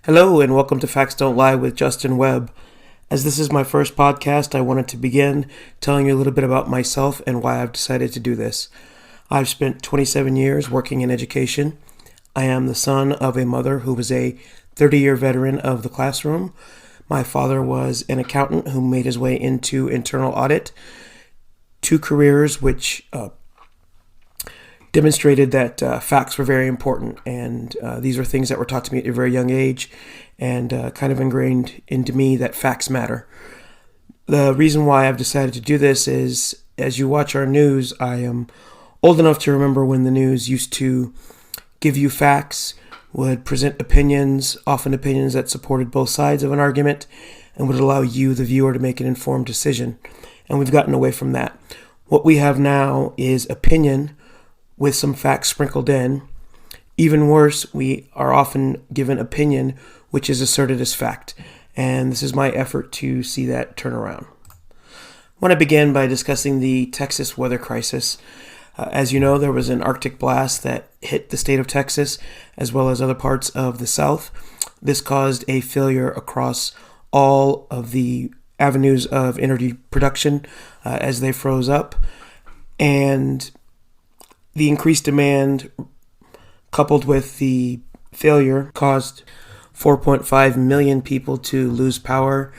Hello and welcome to Facts Don't Lie with Justin Webb. As this is my first podcast, I wanted to begin telling you a little bit about myself and why I've decided to do this. I've spent 27 years working in education. I am the son of a mother who was a 30-year veteran of the classroom. My father was an accountant who made his way into internal audit, two careers which demonstrated that facts were very important, and these are things that were taught to me at a very young age and kind of ingrained into me that facts matter. The reason why I've decided to do this is, as you watch our news, I am old enough to remember when the news used to give you facts, would present opinions, often opinions that supported both sides of an argument, and would allow you, the viewer, to make an informed decision. And we've gotten away from that. What we have now is opinion with some facts sprinkled in. Even worse, we are often given opinion which is asserted as fact, and this is my effort to see that turn around. I want to begin by discussing the Texas weather crisis. As you know, there was an Arctic blast that hit the state of Texas as well as other parts of the South. This caused a failure across all of the avenues of energy production as they froze up, and the increased demand, coupled with the failure, caused 4.5 million people to lose power,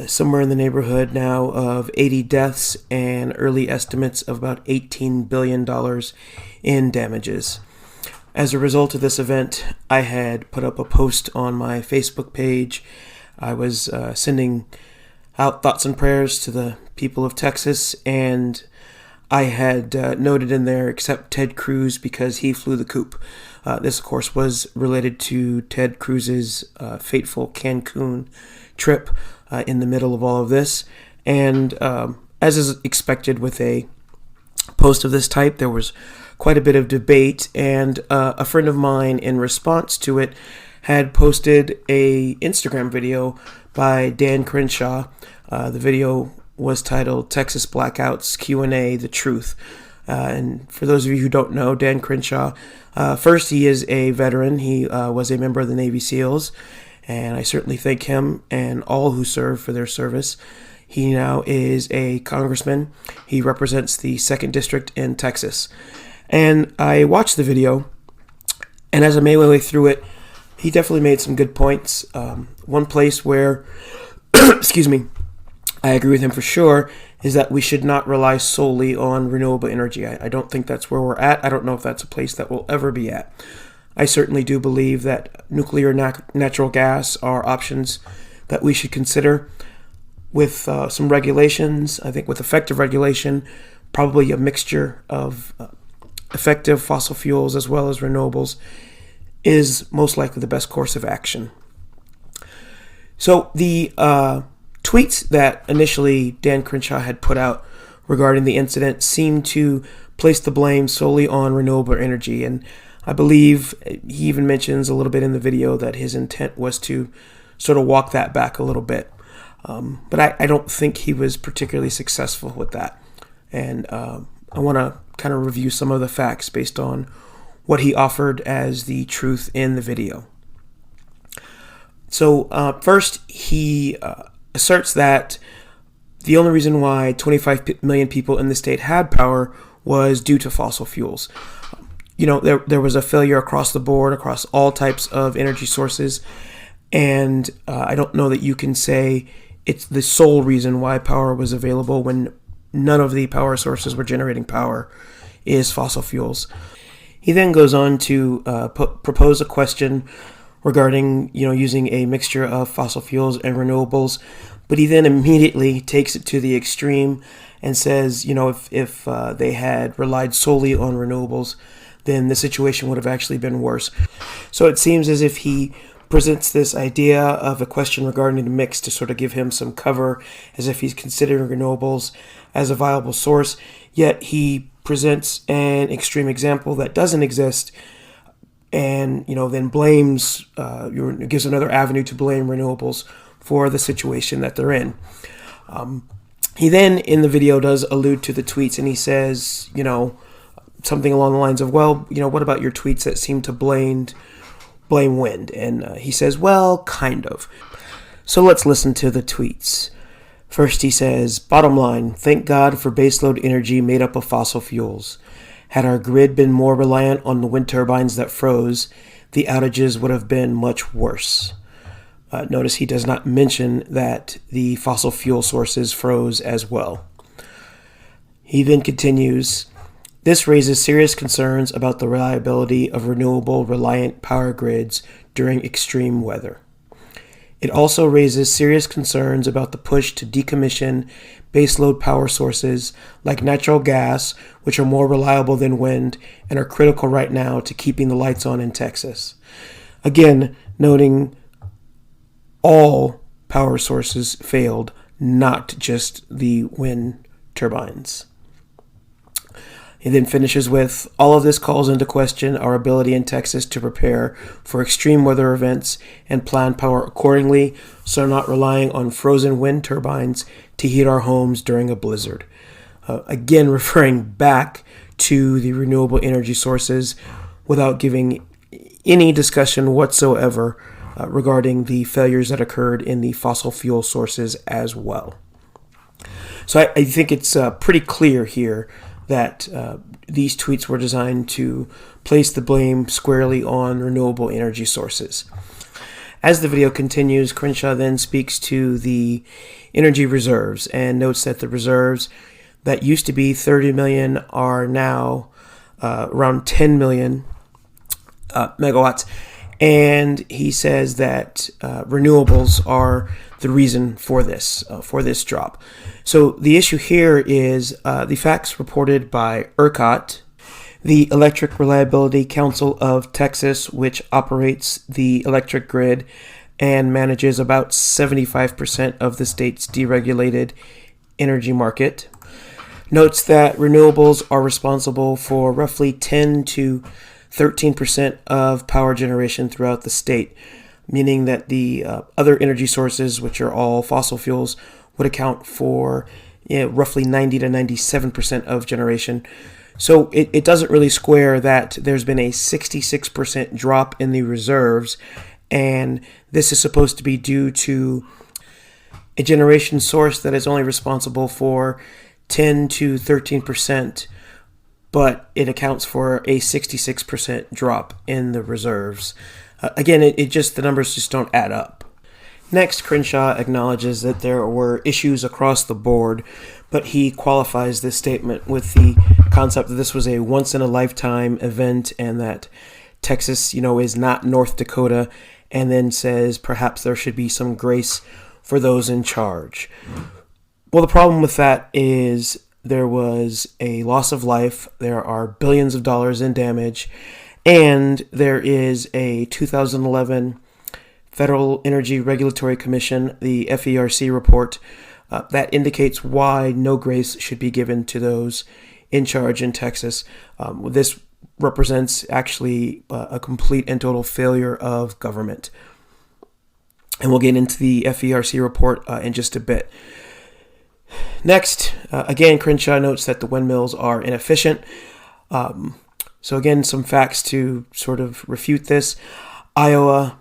somewhere in the neighborhood now of 80 deaths and early estimates of about $18 billion in damages. As a result of this event, I had put up a post on my Facebook page. I was sending out thoughts and prayers to the people of Texas, and I had noted in there, except Ted Cruz, because he flew the coop. This, of course, was related to Ted Cruz's fateful Cancun trip in the middle of all of this. And as is expected with a post of this type, there was quite a bit of debate. And a friend of mine, in response to it, had posted a Instagram video by Dan Crenshaw. The video was titled Texas Blackouts Q&A, The Truth. And for those of you who don't know, Dan Crenshaw, first, he is a veteran. He was a member of the Navy SEALs, and I certainly thank him and all who serve for their service. He now is a congressman. He represents the 2nd District in Texas. And I watched the video, and as I made my way through it, he definitely made some good points. One place where, excuse me, I agree with him for sure, is that we should not rely solely on renewable energy. I don't think that's where we're at. I don't know if that's a place that we'll ever be at. I certainly do believe that nuclear natural gas are options that we should consider with some regulations. I think with effective regulation, probably a mixture of effective fossil fuels as well as renewables is most likely the best course of action. So the tweets that initially Dan Crenshaw had put out regarding the incident seemed to place the blame solely on renewable energy, and I believe he even mentions a little bit in the video that his intent was to sort of walk that back a little bit. But I don't think he was particularly successful with that, and I want to kind of review some of the facts based on what he offered as the truth in the video. So first, he asserts that the only reason why 25 million people in the state had power was due to fossil fuels. You know, there was a failure across the board, across all types of energy sources, and I don't know that you can say it's the sole reason why power was available when none of the power sources were generating power is fossil fuels. He then goes on to propose a question regarding, using a mixture of fossil fuels and renewables, but he then immediately takes it to the extreme and says, if they had relied solely on renewables, then the situation would have actually been worse. So it seems as if he presents this idea of a question regarding the mix to sort of give him some cover, as if he's considering renewables as a viable source, yet he presents an extreme example that doesn't exist, and then blames, gives another avenue to blame renewables for the situation that they're in. He then, in the video, does allude to the tweets, and he says, something along the lines of, what about your tweets that seem to blame blame wind. And he says, well, kind of. So let's listen to the tweets. First he says, bottom line, thank God for baseload energy made up of fossil fuels. Had our grid been more reliant on the wind turbines that froze, the outages would have been much worse. Notice he does not mention that the fossil fuel sources froze as well. He then continues, this raises serious concerns about the reliability of renewable reliant power grids during extreme weather. It also raises serious concerns about the push to decommission baseload power sources like natural gas, which are more reliable than wind and are critical right now to keeping the lights on in Texas. Again, noting all power sources failed, not just the wind turbines. He then finishes with, all of this calls into question our ability in Texas to prepare for extreme weather events and plan power accordingly, so not relying on frozen wind turbines to heat our homes during a blizzard. Again, referring back to the renewable energy sources without giving any discussion whatsoever regarding the failures that occurred in the fossil fuel sources as well. So I think it's pretty clear here that these tweets were designed to place the blame squarely on renewable energy sources. As the video continues, Crenshaw then speaks to the energy reserves and notes that the reserves that used to be 30 million are now around 10 million megawatts. And he says that renewables are the reason for this drop. So the issue here is the facts reported by ERCOT, the Electric Reliability Council of Texas, which operates the electric grid and manages about 75% of the state's deregulated energy market, notes that renewables are responsible for roughly 10 to 13% of power generation throughout the state, meaning that the other energy sources, which are all fossil fuels, would account for roughly 90 to 97% of generation. So it doesn't really square that there's been a 66% drop in the reserves, and this is supposed to be due to a generation source that is only responsible for 10 to 13%, but it accounts for a 66% drop in the reserves. Again, the numbers just don't add up. Next, Crenshaw acknowledges that there were issues across the board, but he qualifies this statement with the concept that this was a once-in-a-lifetime event and that Texas, is not North Dakota, and then says perhaps there should be some grace for those in charge. Well, the problem with that is there was a loss of life, there are billions of dollars in damage, and there is a 2011 Federal Energy Regulatory Commission, the FERC report, that indicates why no grace should be given to those in charge in Texas. This represents actually a complete and total failure of government. And we'll get into the FERC report in just a bit. Next, again, Crenshaw notes that the windmills are inefficient. So again, some facts to sort of refute this. Iowa,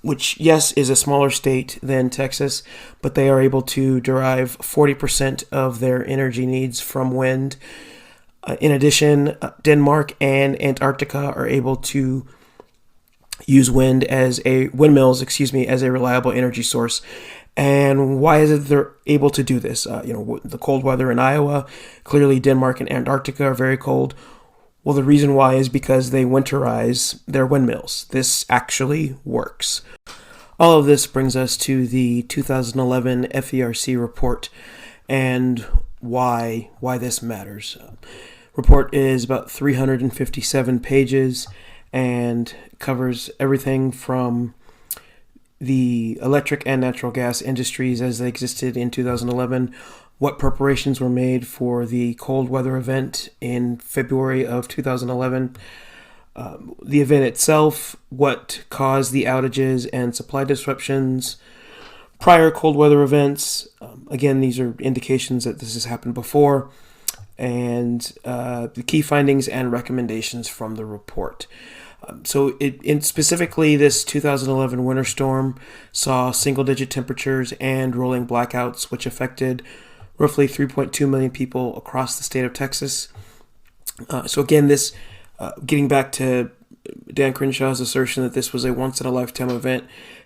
which, yes, is a smaller state than Texas, but they are able to derive 40% of their energy needs from wind. In addition, Denmark and Antarctica are able to use windmills as a reliable energy source. And why is it they're able to do this? The cold weather in Iowa, clearly Denmark and Antarctica are very cold. Well, the reason why is because they winterize their windmills. This actually works. All of this brings us to the 2011 FERC report and why this matters. Report is about 357 pages and covers everything from the electric and natural gas industries as they existed in 2011, what preparations were made for the cold weather event in February of 2011, the event itself, what caused the outages and supply disruptions, prior cold weather events. Again, these are indications that this has happened before, and the key findings and recommendations from the report. Specifically, this 2011 winter storm saw single-digit temperatures and rolling blackouts, which affected roughly 3.2 million people across the state of Texas. Getting back to Dan Crenshaw's assertion that this was a once-in-a-lifetime event,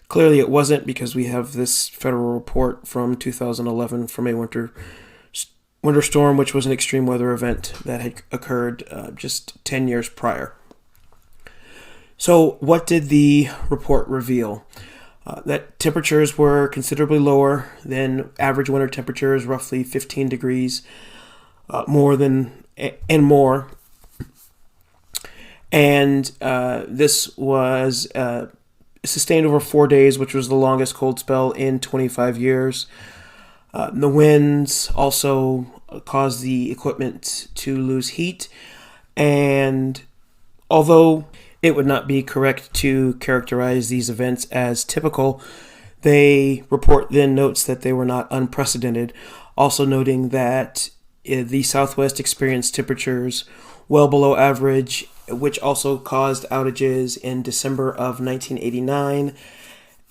clearly it wasn't, because we have this federal report from 2011 from a winter storm, which was an extreme weather event that had occurred just 10 years prior. So what did the report reveal? That temperatures were considerably lower than average winter temperatures, roughly 15 degrees more. And this was sustained over 4 days, which was the longest cold spell in 25 years. The winds also caused the equipment to lose heat. And although it would not be correct to characterize these events as typical, the report then notes that they were not unprecedented, also noting that the Southwest experienced temperatures well below average, which also caused outages in December of 1989,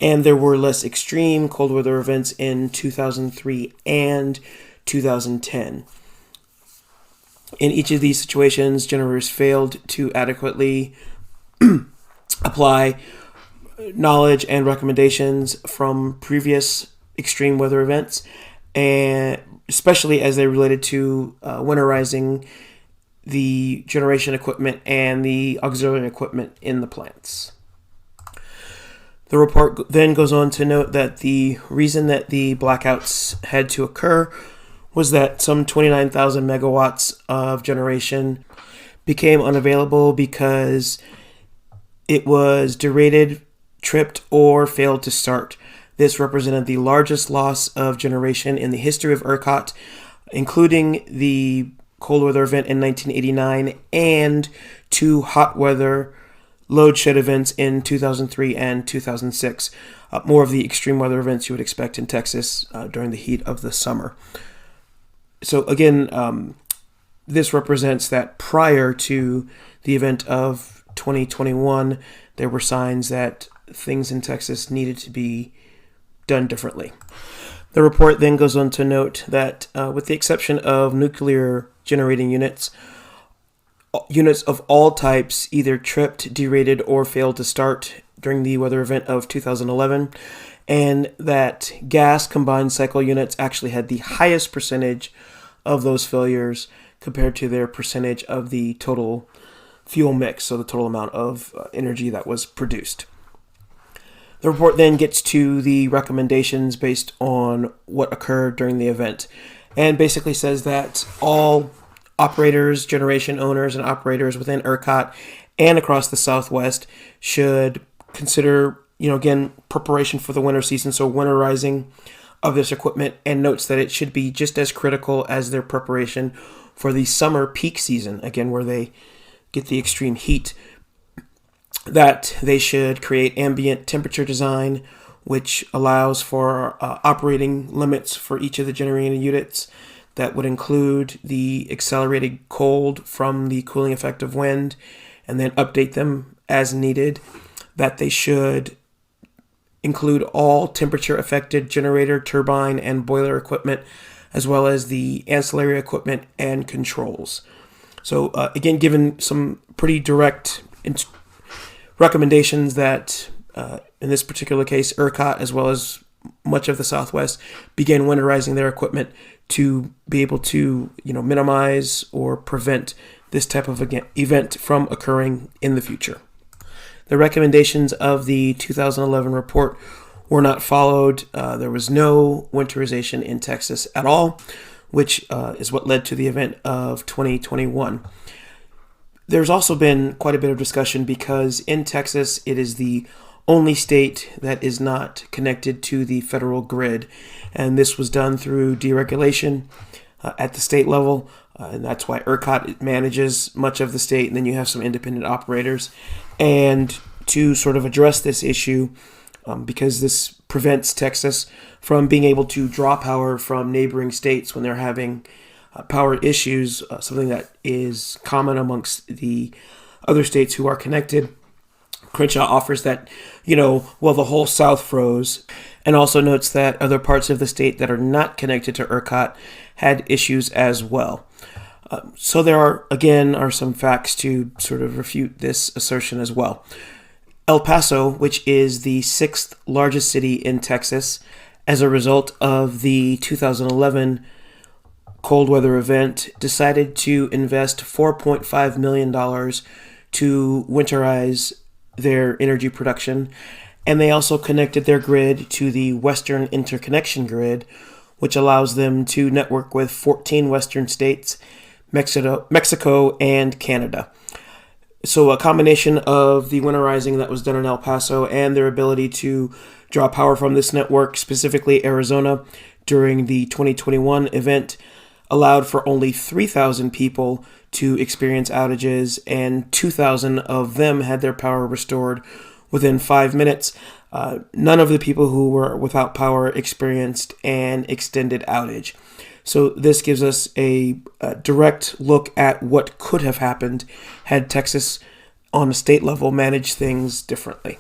and there were less extreme cold weather events in 2003 and 2010. In each of these situations, generators failed to adequately apply knowledge and recommendations from previous extreme weather events, and especially as they related to winterizing the generation equipment and the auxiliary equipment in the plants. The report then goes on to note that the reason that the blackouts had to occur was that some 29,000 megawatts of generation became unavailable because it was derated, tripped, or failed to start. This represented the largest loss of generation in the history of ERCOT, including the cold weather event in 1989 and two hot weather load shed events in 2003 and 2006. More of the extreme weather events you would expect in Texas during the heat of the summer. So again, this represents that prior to the event of 2021, there were signs that things in Texas needed to be done differently. The report then goes on to note that with the exception of nuclear generating units of all types either tripped, derated, or failed to start during the weather event of 2011, and that gas combined cycle units actually had the highest percentage of those failures compared to their percentage of the total fuel mix, so the total amount of energy that was produced. The report then gets to the recommendations based on what occurred during the event, and basically says that all operators, generation owners, and operators within ERCOT and across the Southwest should consider, again, preparation for the winter season, so winterizing of this equipment, and notes that it should be just as critical as their preparation for the summer peak season, again, where they get the extreme heat, that they should create ambient temperature design, which allows for operating limits for each of the generating units that would include the accelerated cold from the cooling effect of wind, and then update them as needed, that they should include all temperature-affected generator, turbine, and boiler equipment, as well as the ancillary equipment and controls. So again, given some pretty direct recommendations that, in this particular case, ERCOT, as well as much of the Southwest, began winterizing their equipment to be able to, minimize or prevent this type of event from occurring in the future. The recommendations of the 2011 report were not followed. There was no winterization in Texas at all, which is what led to the event of 2021. There's also been quite a bit of discussion because in Texas, it is the only state that is not connected to the federal grid. And this was done through deregulation at the state level. And that's why ERCOT manages much of the state. And then you have some independent operators. And to sort of address this issue, because this prevents Texas from being able to draw power from neighboring states when they're having power issues, something that is common amongst the other states who are connected. Crenshaw offers that, well, the whole South froze, and also notes that other parts of the state that are not connected to ERCOT had issues as well. So there are some facts to sort of refute this assertion as well. El Paso, which is the sixth largest city in Texas, as a result of the 2011 cold weather event, decided to invest $4.5 million to winterize their energy production, and they also connected their grid to the Western Interconnection Grid, which allows them to network with 14 Western states, Mexico, and Canada. So a combination of the winterizing that was done in El Paso and their ability to draw power from this network, specifically Arizona, during the 2021 event, allowed for only 3,000 people to experience outages, and 2,000 of them had their power restored within 5 minutes. None of the people who were without power experienced an extended outage. So this gives us a direct look at what could have happened had Texas on a state level managed things differently.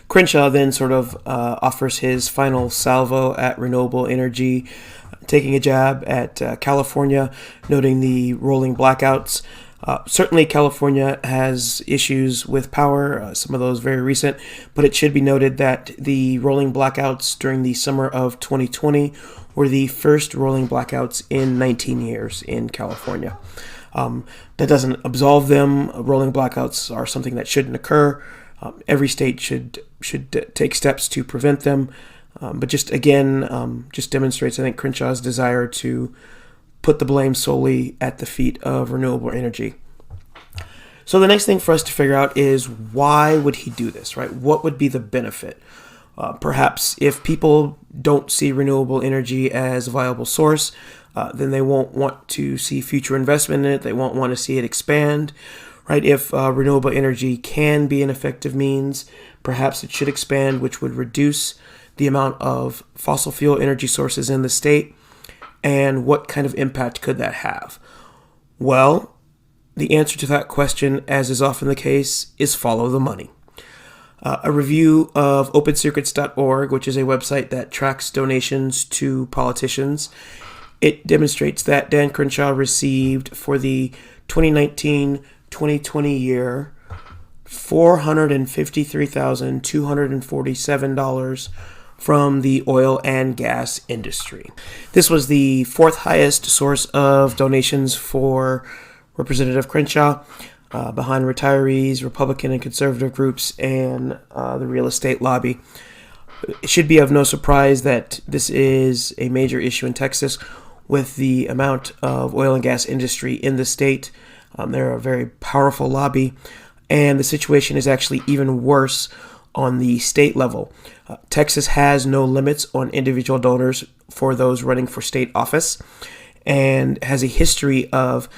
Crenshaw then sort of offers his final salvo at renewable energy, taking a jab at California, noting the rolling blackouts. Certainly California has issues with power, some of those very recent, but it should be noted that the rolling blackouts during the summer of 2020 were the first rolling blackouts in 19 years in California. That doesn't absolve them. Rolling blackouts are something that shouldn't occur. Every state should take steps to prevent them. But just demonstrates, I think, Crenshaw's desire to put the blame solely at the feet of renewable energy. So the next thing for us to figure out is, why would he do this, right? What would be the benefit? Perhaps if people don't see renewable energy as a viable source, then they won't want to see future investment in it. They won't want to see it expand, right? If renewable energy can be an effective means, perhaps it should expand, which would reduce the amount of fossil fuel energy sources in the state. And what kind of impact could that have? Well, the answer to that question, as is often the case, is follow the money. A review of OpenSecrets.org, which is a website that tracks donations to politicians, it demonstrates that Dan Crenshaw received for the 2019-2020 year $453,247 from the oil and gas industry. This was the fourth highest source of donations for Representative Crenshaw, behind retirees, Republican and conservative groups, and the real estate lobby. It should be of no surprise that this is a major issue in Texas with the amount of oil and gas industry in the state. They're a very powerful lobby, and the situation is actually even worse on the state level. Texas has no limits on individual donors for those running for state office, and has a history of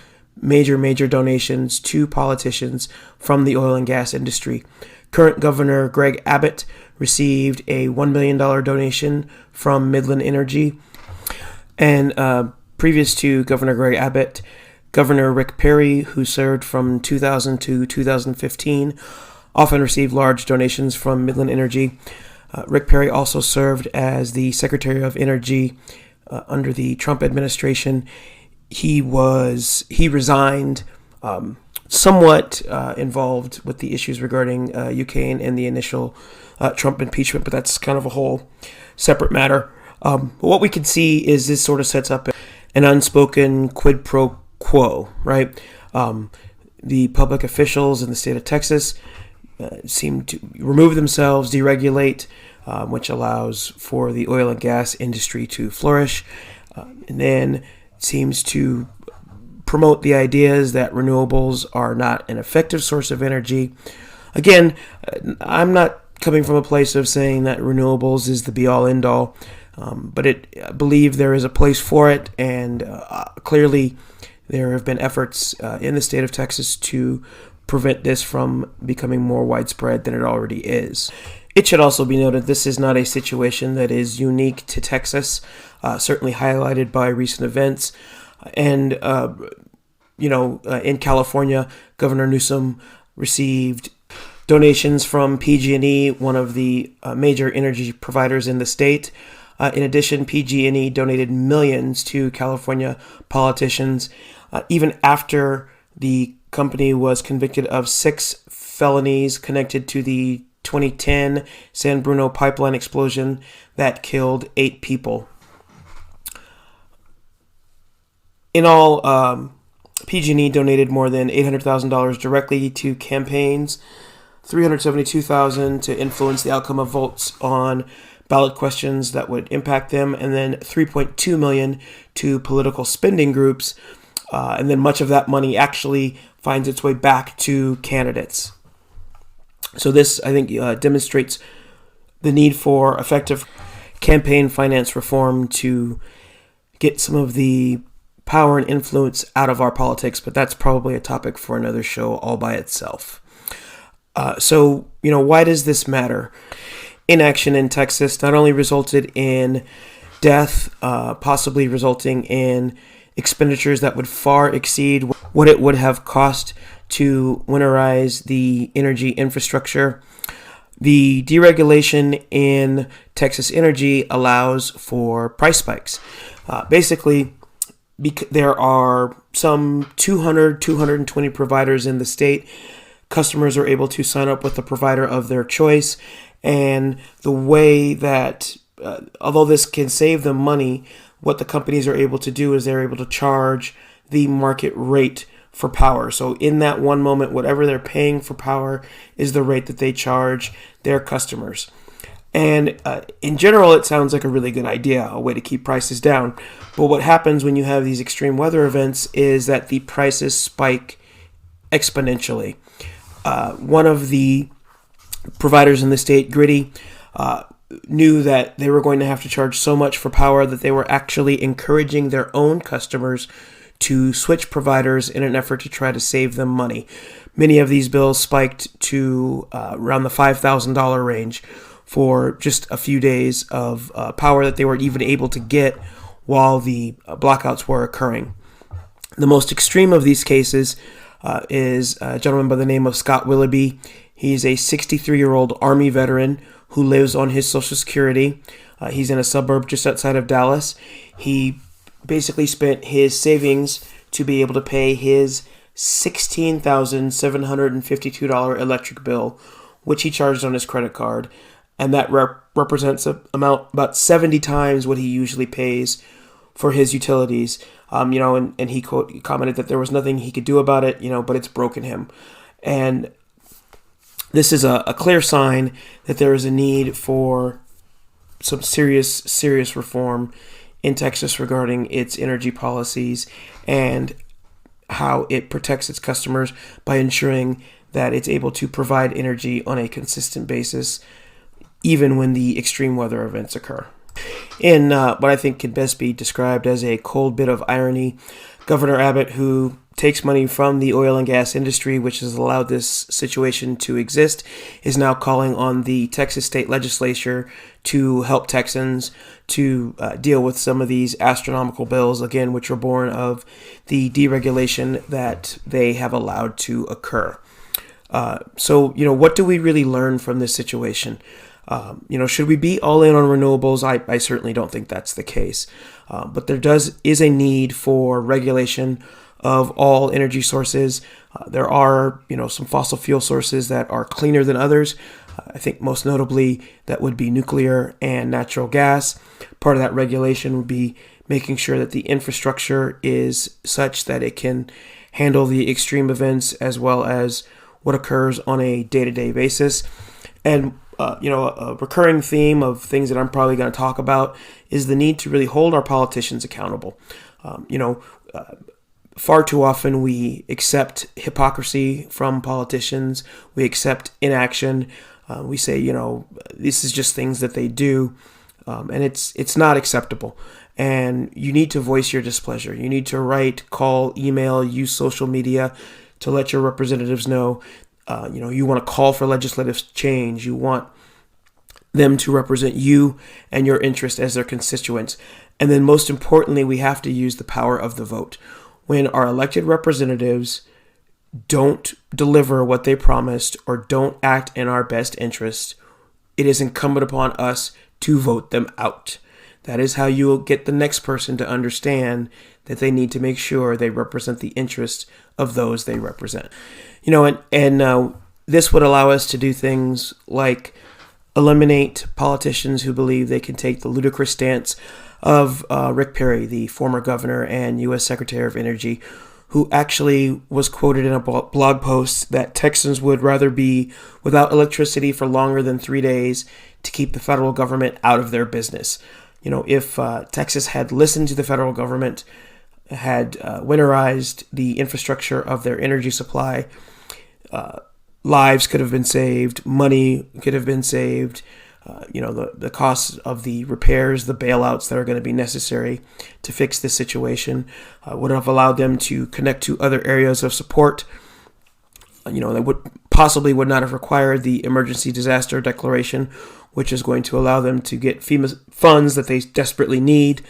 major donations to politicians from the oil and gas industry. Current Governor Greg Abbott received a $1 million donation from Midland Energy. And previous to Governor Greg Abbott, Governor Rick Perry, who served from 2000 to 2015, often received large donations from Midland Energy. Rick Perry also served as the Secretary of Energy under the Trump administration. He resigned, somewhat involved with the issues regarding Ukraine and the initial Trump impeachment, but that's kind of a whole separate matter. What we can see is this sort of sets up an unspoken quid pro quo, right? The public officials in the state of Texas seem to remove themselves, deregulate, which allows for the oil and gas industry to flourish, and then seems to promote the ideas that renewables are not an effective source of energy. Again, I'm not coming from a place of saying that renewables is the be-all, end-all, but I believe there is a place for it, and clearly there have been efforts in the state of Texas to prevent this from becoming more widespread than it already is. It should also be noted this is not a situation that is unique to Texas, certainly highlighted by recent events. And, in California, Governor Newsom received donations from PG&E, one of the major energy providers in the state. In addition, PG&E donated millions to California politicians, even after the company was convicted of 6 felonies connected to the 2010 San Bruno pipeline explosion that killed 8 people. In all, PG&E donated more than $800,000 directly to campaigns, $372,000 to influence the outcome of votes on ballot questions that would impact them, and then $3.2 million to political spending groups. And then much of that money actually finds its way back to candidates. So this, I think, demonstrates the need for effective campaign finance reform to get some of the power and influence out of our politics, but that's probably a topic for another show all by itself. So, why does this matter? Inaction in Texas not only resulted in death, possibly resulting in expenditures that would far exceed what it would have cost to winterize the energy infrastructure. The deregulation in Texas energy allows for price spikes. Basically, there are some 220 providers in the state. Customers are able to sign up with the provider of their choice. And the way that, although this can save them money, what the companies are able to do is they're able to charge the market rate for power. So in that one moment, whatever they're paying for power is the rate that they charge their customers. And in general, it sounds like a really good idea, a way to keep prices down. But what happens when you have these extreme weather events is that the prices spike exponentially. One of the providers in the state, Gritty, knew that they were going to have to charge so much for power that they were actually encouraging their own customers to switch providers in an effort to try to save them money. Many of these bills spiked to around the $5,000 range for just a few days of power that they were even able to get while the blackouts were occurring. The most extreme of these cases is a gentleman by the name of Scott Willoughby. He's a 63-year-old Army veteran who lives on his Social Security. He's in a suburb just outside of Dallas. He basically spent his savings to be able to pay his $16,752 electric bill, which he charged on his credit card. And that represents an amount about 70 times what he usually pays for his utilities. And he commented that there was nothing he could do about it, but it's broken him. And this is a clear sign that there is a need for some serious reform in Texas regarding its energy policies and how it protects its customers by ensuring that it's able to provide energy on a consistent basis, even when the extreme weather events occur. In what I think can best be described as a cold bit of irony, Governor Abbott, who takes money from the oil and gas industry, which has allowed this situation to exist, is now calling on the Texas state legislature to help Texans to deal with some of these astronomical bills, again, which are born of the deregulation that they have allowed to occur. So, what do we really learn from this situation? Should we be all in on renewables? I certainly don't think that's the case. But there is a need for regulation of all energy sources. There are, some fossil fuel sources that are cleaner than others. I think most notably that would be nuclear and natural gas. Part of that regulation would be making sure that the infrastructure is such that it can handle the extreme events as well as what occurs on a day-to-day basis. And a recurring theme of things that I'm probably going to talk about is the need to really hold our politicians accountable. Far too often we accept hypocrisy from politicians. We accept inaction. We say, this is just things that they do, and it's not acceptable. And you need to voice your displeasure. You need to write, call, email, use social media to let your representatives know. You want to call for legislative change. You want them to represent you and your interest as their constituents. And then most importantly, we have to use the power of the vote. When our elected representatives don't deliver what they promised or don't act in our best interest, it is incumbent upon us to vote them out. That is how you will get the next person to understand that they need to make sure they represent the interests of those they represent. This would allow us to do things like eliminate politicians who believe they can take the ludicrous stance of Rick Perry, the former governor and U.S. Secretary of Energy, who actually was quoted in a blog post that Texans would rather be without electricity for longer than 3 days to keep the federal government out of their business. If Texas had listened to the federal government, had winterized the infrastructure of their energy supply, lives could have been saved, money could have been saved. The costs of the repairs, the bailouts that are going to be necessary to fix this situation would have allowed them to connect to other areas of support. They would not have required the emergency disaster declaration, which is going to allow them to get FEMA funds that they desperately need.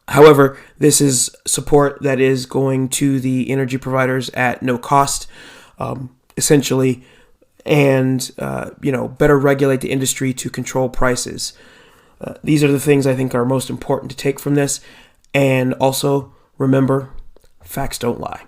However, this is support that is going to the energy providers at no cost, essentially, and better regulate the industry to control prices. These are the things I think are most important to take from this. And also, remember, facts don't lie.